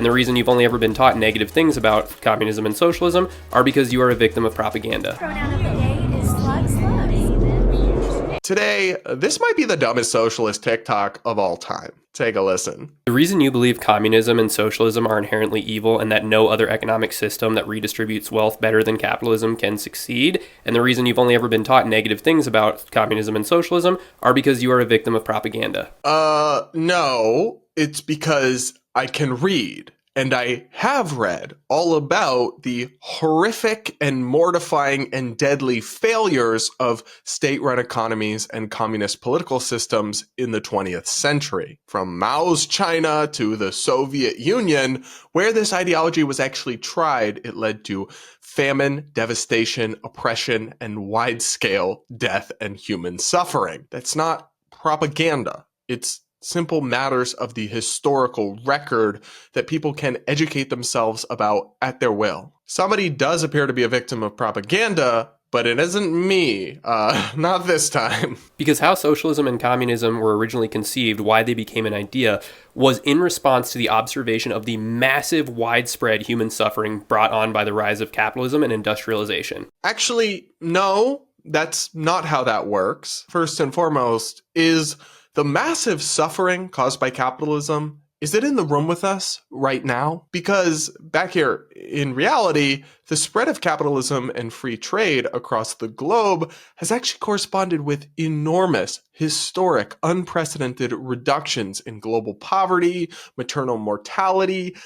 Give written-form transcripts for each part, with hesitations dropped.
And the reason you've only ever been taught negative things about communism and socialism are because you are a victim of propaganda. Pronoun of the day is slugs. Today, this might be the dumbest socialist TikTok of all time. Take a listen. The reason you believe communism and socialism are inherently evil and that no other economic system that redistributes wealth better than capitalism can succeed, and the reason you've only ever been taught negative things about communism and socialism are because you are a victim of propaganda. No, it's because I can read. And I have read all about the horrific and mortifying and deadly failures of state-run economies and communist political systems in the 20th century. From Mao's China to the Soviet Union, where this ideology was actually tried, it led to famine, devastation, oppression, and wide-scale death and human suffering. That's not propaganda. It's simple matters of the historical record that people can educate themselves about at their will. Somebody does appear to be a victim of propaganda, but it isn't me. Not this time. Because how socialism and communism were originally conceived, why they became an idea, was in response to the observation of the massive, widespread human suffering brought on by the rise of capitalism and industrialization. Actually, no, that's not how that works. First and foremost, is the massive suffering caused by capitalism, is it in the room with us right now? Because back here, in reality, the spread of capitalism and free trade across the globe has actually corresponded with enormous, historic, unprecedented reductions in global poverty, maternal mortality,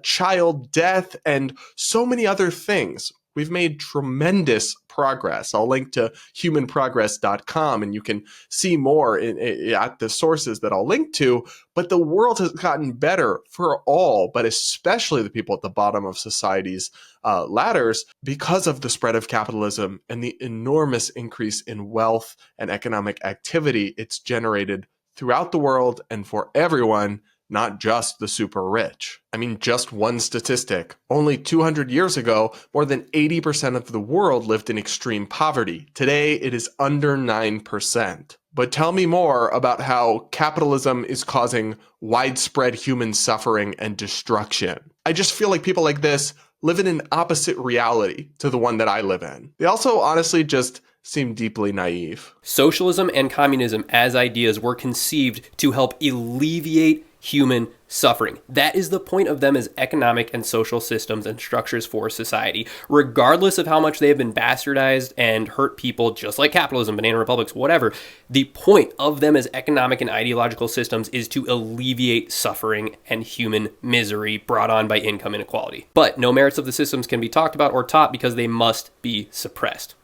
child death, and so many other things. We've made tremendous progress. I'll link to humanprogress.com and you can see more at the sources that I'll link to. But the world has gotten better for all, but especially the people at the bottom of society's ladders because of the spread of capitalism and the enormous increase in wealth and economic activity it's generated throughout the world and for everyone, not just the super rich. I mean, just one statistic. Only 200 years ago, more than 80% of the world lived in extreme poverty. Today, it is under 9%. But tell me more about how capitalism is causing widespread human suffering and destruction. I just feel like people like this live in an opposite reality to the one that I live in. They also honestly just seem deeply naive. Socialism and communism as ideas were conceived to help alleviate human suffering. That is the point of them as economic and social systems and structures for society. Regardless of how much they have been bastardized and hurt people, just like capitalism, banana republics, whatever, the point of them as economic and ideological systems is to alleviate suffering and human misery brought on by income inequality. But no merits of the systems can be talked about or taught because they must be suppressed.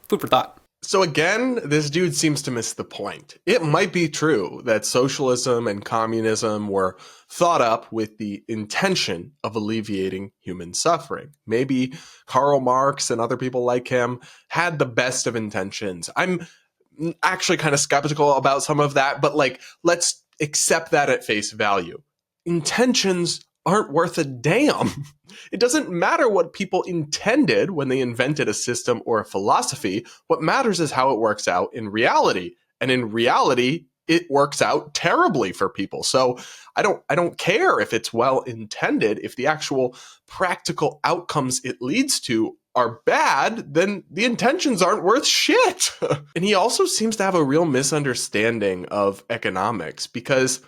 Food for thought. So again, this dude seems to miss the point. It might be true that socialism and communism were thought up with the intention of alleviating human suffering. Maybe Karl Marx and other people like him had the best of intentions. I'm actually kind of skeptical about some of that, but let's accept that at face value. Intentions aren't worth a damn. It doesn't matter what people intended when they invented a system or a philosophy. What matters is how it works out in reality. And in reality, it works out terribly for people. So I don't care if it's well intended. If the actual practical outcomes it leads to are bad, then the intentions aren't worth shit. And he also seems to have a real misunderstanding of economics because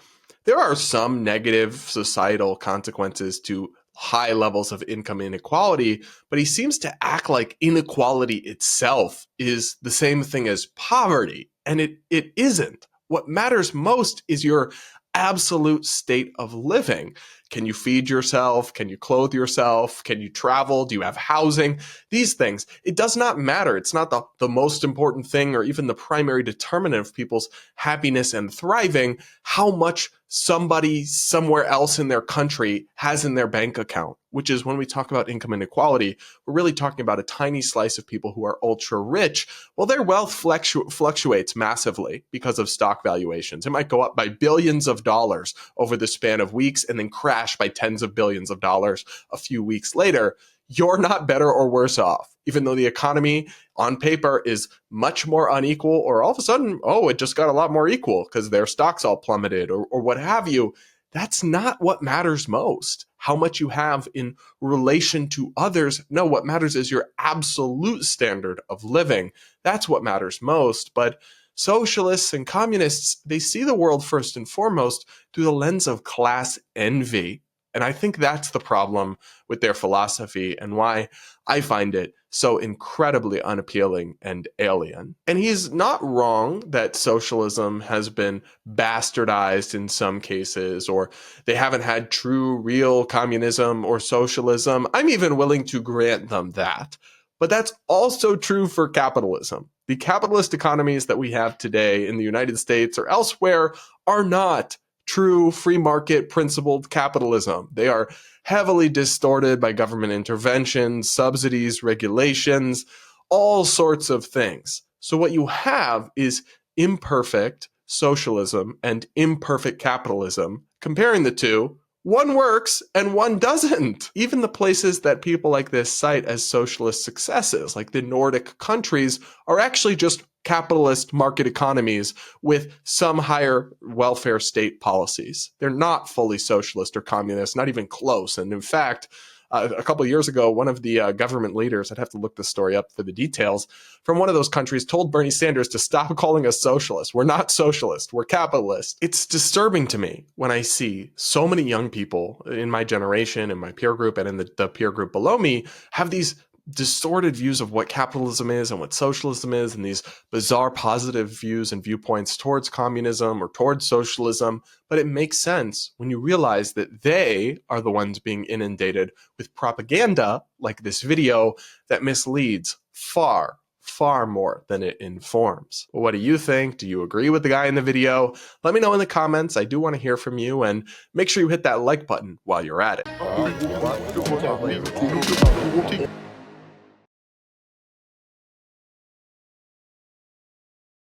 there are some negative societal consequences to high levels of income inequality, but he seems to act like inequality itself is the same thing as poverty, and it isn't. What matters most is your absolute state of living. Can you feed yourself? Can you clothe yourself? Can you travel? Do you have housing? These things. It does not matter. It's not the most important thing or even the primary determinant of people's happiness and thriving, how much somebody somewhere else in their country has in their bank account, which is when we talk about income inequality, we're really talking about a tiny slice of people who are ultra rich. Well, their wealth fluctuates massively because of stock valuations. It might go up by billions of dollars over the span of weeks and then crash by tens of billions of dollars a few weeks later. You're not better or worse off, even though the economy on paper is much more unequal, or all of a sudden, it just got a lot more equal because their stocks all plummeted or what have you. that's not what matters most. How much you have in relation to others. No, what matters is your absolute standard of living. That's what matters most. But socialists and communists, they see the world first and foremost through the lens of class envy. And I think that's the problem with their philosophy and why I find it so incredibly unappealing and alien. And he's not wrong that socialism has been bastardized in some cases, or they haven't had true, real communism or socialism. I'm even willing to grant them that. But that's also true for capitalism. The capitalist economies that we have today in the United States or elsewhere are not true free market principled capitalism. They are heavily distorted by government interventions, subsidies, regulations, all sorts of things. So what you have is imperfect socialism and imperfect capitalism. Comparing the two, one works and one doesn't. Even the places that people like this cite as socialist successes, like the Nordic countries, are actually just capitalist market economies with some higher welfare state policies. They're not fully socialist or communist, not even close. And in fact, a couple of years ago, one of the government leaders, I'd have to look the story up for the details, from one of those countries told Bernie Sanders to stop calling us socialists. We're not socialist, we're capitalist. It's disturbing to me when I see so many young people in my generation, in my peer group, and in the peer group below me have these distorted views of what capitalism is and what socialism is, and these bizarre positive views and viewpoints towards communism or towards socialism. But it makes sense when you realize that they are the ones being inundated with propaganda like this video that misleads far more than it informs. What do you think? Do you agree with the guy in the video? Let me know in the comments. I do want to hear from you, and make sure you hit that like button while you're at it.